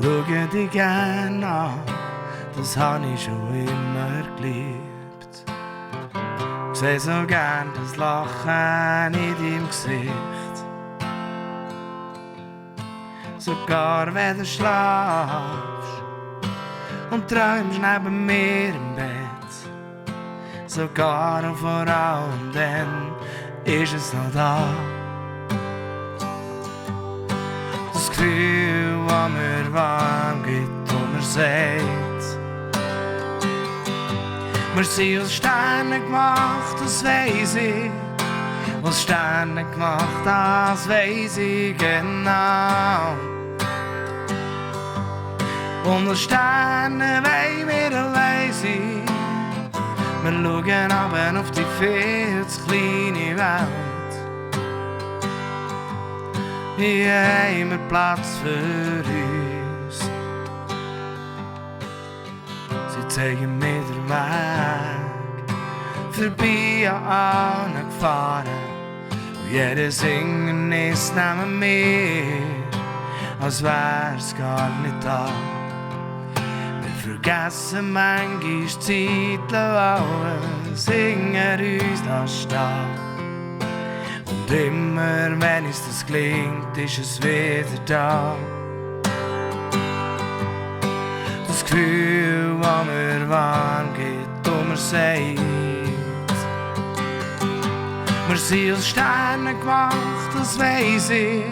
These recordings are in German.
Schaue dich gern an, das hab ich schon immer geliebt. Ich seh so gern das Lachen in deinem Gesicht. Sogar wenn du schlafst und träumst neben mir im Bett. Sogar und vor allem dann ist es noch da. Das Gefühl, das mir warm gibt und mir sagt, wir sind aus Sternen gemacht, das weiss ich. Aus Sternen gemacht, das weiss ich genau. Und aus Sternen wollen wir allein sein. Wir schauen aber auf die viel zu kleine Welt. Hier haben wir Platz für uns. Sie zeigen mir den Weg vorbei an allen Gefahren. Und jeder Singen ist neben mir, als wär's gar nicht da. Vergessen manchmal die Zeit, alles singen uns das stehen. Und immer, wenn uns das gelingt, ist es wieder da. Das Gefühl, das mir warm gibt und mir sagt, wir sind aus Sternen gemacht, das weiss ich.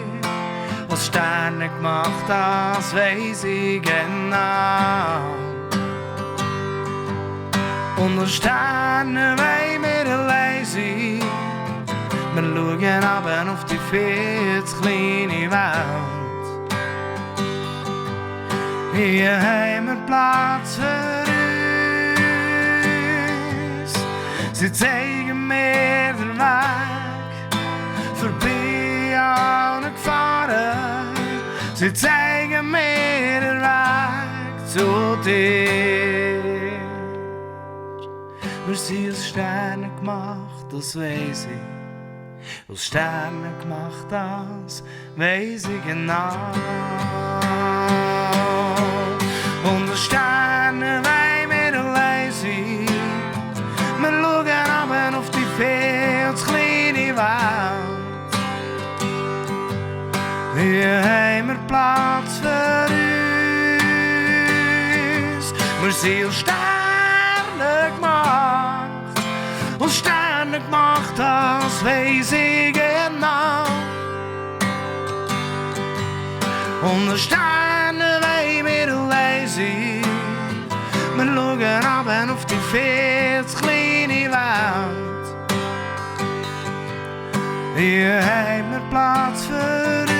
Aus Stärne gemacht, das weiss ich genau. Und aus Sternen wollen wir allein sein. Wir schauen aber auf die viel zu kleine Welt. Hier haben wir Platz für uns. Sie zeigen mir den Weg vorbei an Gefahren. Sie zeigen mir den Weg zu dir. Wir sind aus Sternen gemacht, das weiss ich. Aus Sternen gemacht, das weiss ich genau. Und aus Sternen wollen wir allein sein. Wir schauen aber auf die viel zu kleine Welt. Hier haben wir Platz für uns. Wir sind aus Sternen gemacht. Aus Sternen gemacht, das weiss ich genau. Und aus Sternen wollen wir allein sein. Wir schauen aber auf die viel zu kleine Welt. Hier haben wir Platz für uns.